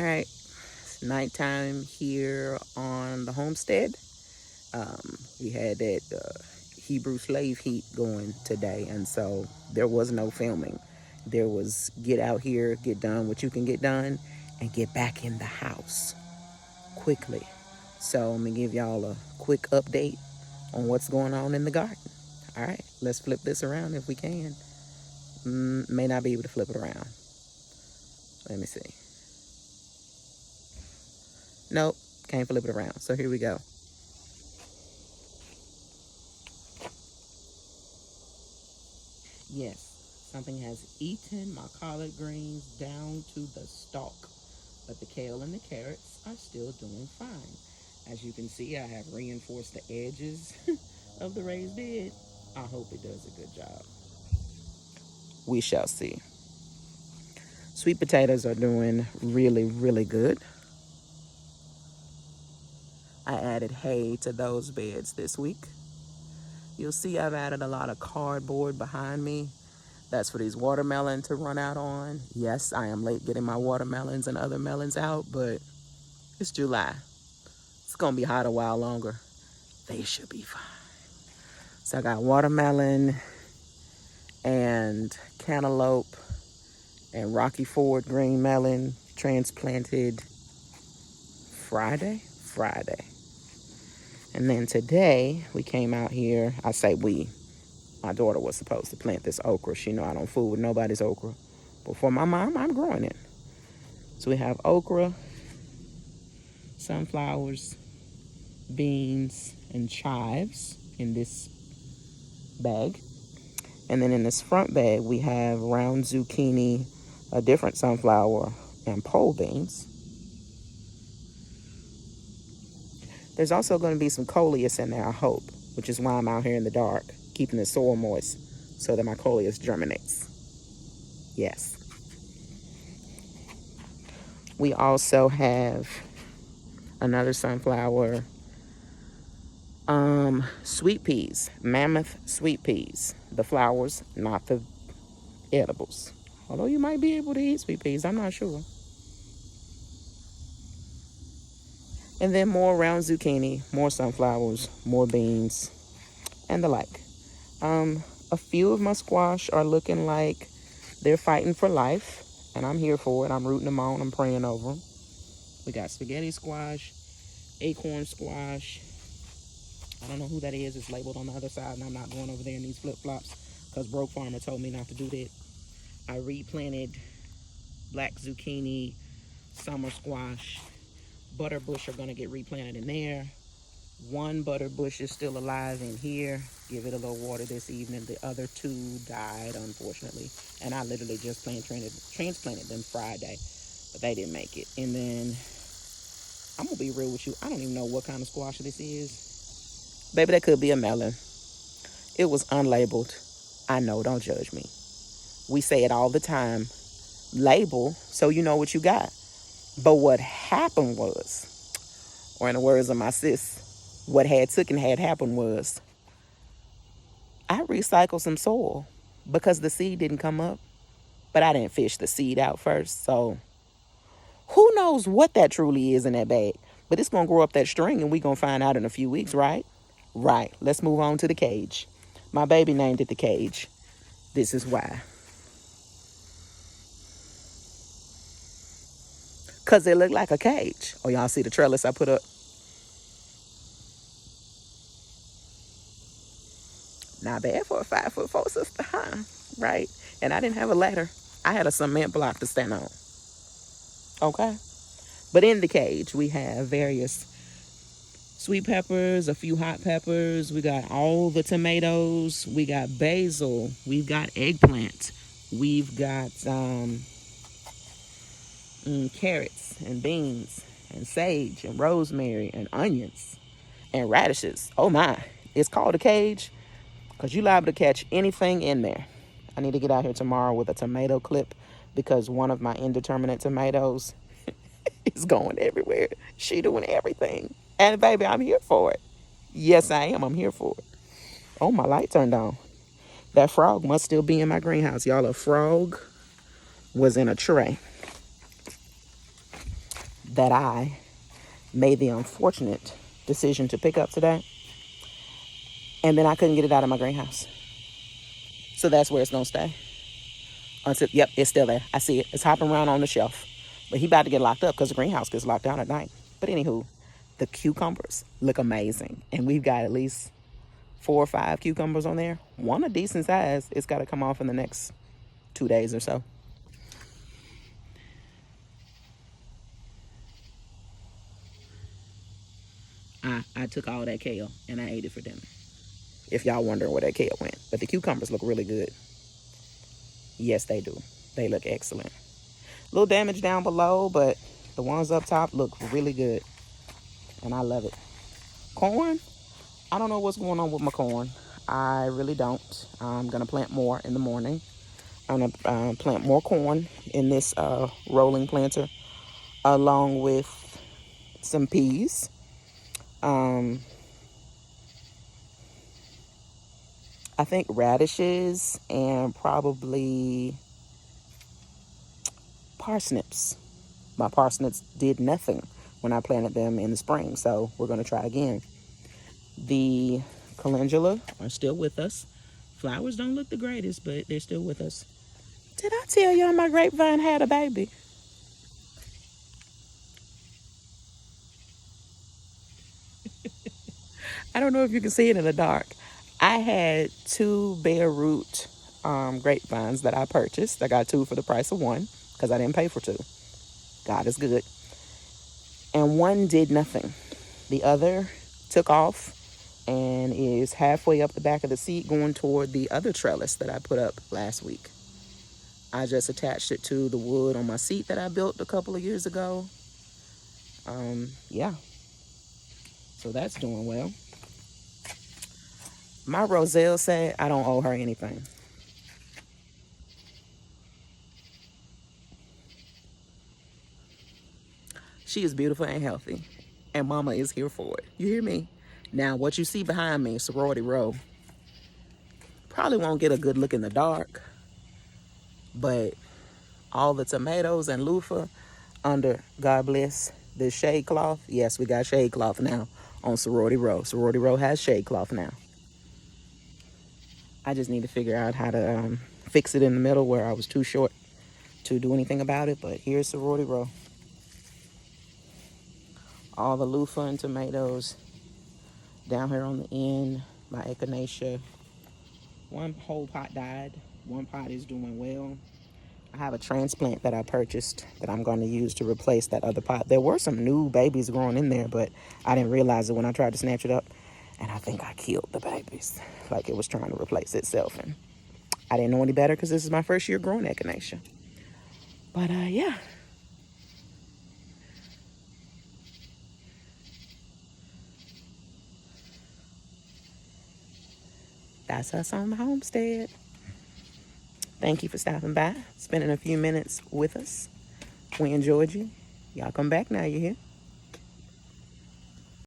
All right, it's nighttime here on the homestead. We had that Hebrew slave heat going today, and so there was no filming. There was get out here, get done what you can get done, and get back in the house quickly. So I'm gonna give y'all a quick update on what's going on in the garden. All right, let's flip this around if we can. May not be able to flip it around. Let me see. Nope, can't flip it around. So here we go. Yes, something has eaten my collard greens down to the stalk, but the kale and the carrots are still doing fine. As you can see, I have reinforced the edges of the raised bed. I hope it does a good job. We shall see. Sweet potatoes are doing really, really good. I added hay to those beds this week. You'll see I've added a lot of cardboard behind me. That's for these watermelon to run out on. Yes, I am late getting my watermelons and other melons out, but it's July. It's gonna be hot a while longer. They should be fine. So I got watermelon and cantaloupe and Rocky Ford green melon transplanted Friday. And then today we came out here. I say we. My daughter was supposed to plant this okra. She know I don't fool with nobody's okra. But for my mom, I'm growing it. So we have okra, sunflowers, beans, and chives in this bag. And then in this front bag, we have round zucchini, a different sunflower, and pole beans. There's also going to be some coleus in there, I hope, which is why I'm out here in the dark, keeping the soil moist so that my coleus germinates. Yes. We also have another sunflower, sweet peas, mammoth sweet peas. The flowers, not the edibles. Although you might be able to eat sweet peas, I'm not sure. And then more round zucchini, more sunflowers, more beans, and the like. A few of my squash are looking like they're fighting for life, and I'm here for it. I'm rooting them on. I'm praying over them. We got spaghetti squash, acorn squash. I don't know who that is. It's labeled on the other side, and I'm not going over there in these flip-flops because Broke Farmer told me not to do that. I replanted black zucchini, summer squash. Butter bush are going to get replanted in there. One butter bush is still alive in here. Give it a little water this evening. The other two died, unfortunately. And I literally just transplanted them Friday, but they didn't make it. And then, I'm going to be real with you. I don't even know what kind of squash this is. Baby, that could be a melon. It was unlabeled. I know, don't judge me. We say it all the time. Label so you know what you got. But what happened was, or in the words of my sis, what had happened was I recycled some soil because the seed didn't come up, but I didn't fish the seed out first. So who knows what that truly is in that bag, but it's going to grow up that string and we're going to find out in a few weeks, right? Right. Let's move on to the cage. My baby named it the cage. This is why. Because it looked like a cage. Oh, y'all see the trellis I put up? Not bad for a 5'4" sister, huh? Right. And I didn't have a ladder. I had a cement block to stand on. Okay. But in the cage, we have various sweet peppers, a few hot peppers. We got all the tomatoes. We got basil. We've got eggplant. We've got carrots and beans and sage and rosemary and onions and radishes. Oh my. It's called a cage because you're liable to catch anything in there. I need to get out here tomorrow with a tomato clip because one of my indeterminate tomatoes is going everywhere. She doing everything. And baby, I'm here for it. Yes, I am. I'm here for it. Oh, my light turned on. That frog must still be in my greenhouse. Y'all, a frog was in a tray. that I made the unfortunate decision to pick up today. And then I couldn't get it out of my greenhouse. So that's where it's going to stay. Until, yep, it's still there. I see it. It's hopping around on the shelf. But he about to get locked up because the greenhouse gets locked down at night. But anywho, the cucumbers look amazing. And we've got at least 4 or 5 cucumbers on there. One a decent size. It's got to come off in the next 2 days or so. I took all that kale and I ate it for dinner. If y'all wondering where that kale went. But the cucumbers look really good. Yes, they do. They look excellent. A little damage down below, but the ones up top look really good. And I love it. Corn, I don't know what's going on with my corn. I really don't. I'm going to plant more in the morning. I'm going to plant more corn in this rolling planter along with some peas. I think radishes and probably parsnips. My parsnips did nothing when I planted them in the spring, so we're going to try again. The calendula are still with us. Flowers don't look the greatest, but they're still with us. Did I tell y'all my grapevine had a baby? I don't know if you can see it in the dark. I had 2 bare root grapevines that I purchased. I got 2 for the price of 1 because I didn't pay for 2. God is good. And one did nothing. The other took off and is halfway up the back of the seat going toward the other trellis that I put up last week. I just attached it to the wood on my seat that I built a couple of years ago. Yeah. So that's doing well. My Roselle said I don't owe her anything. She is beautiful and healthy. And mama is here for it. You hear me? Now, what you see behind me, sorority row, probably won't get a good look in the dark. But all the tomatoes and loofah under, God bless, the shade cloth. Yes, we got shade cloth now on sorority row. Sorority row has shade cloth now. I just need to figure out how to fix it in the middle where I was too short to do anything about it. But here's sorority row. All the loofah and tomatoes down here on the end. My echinacea. One whole pot died. One pot is doing well. I have a transplant that I purchased that I'm going to use to replace that other pot. There were some new babies growing in there, but I didn't realize it when I tried to snatch it up. And I think I killed the babies. Like it was trying to replace itself. And I didn't know any better because this is my first year growing echinacea. But yeah. That's us on the homestead. Thank you for stopping by, spending a few minutes with us. We enjoyed you. Y'all come back now, you hear?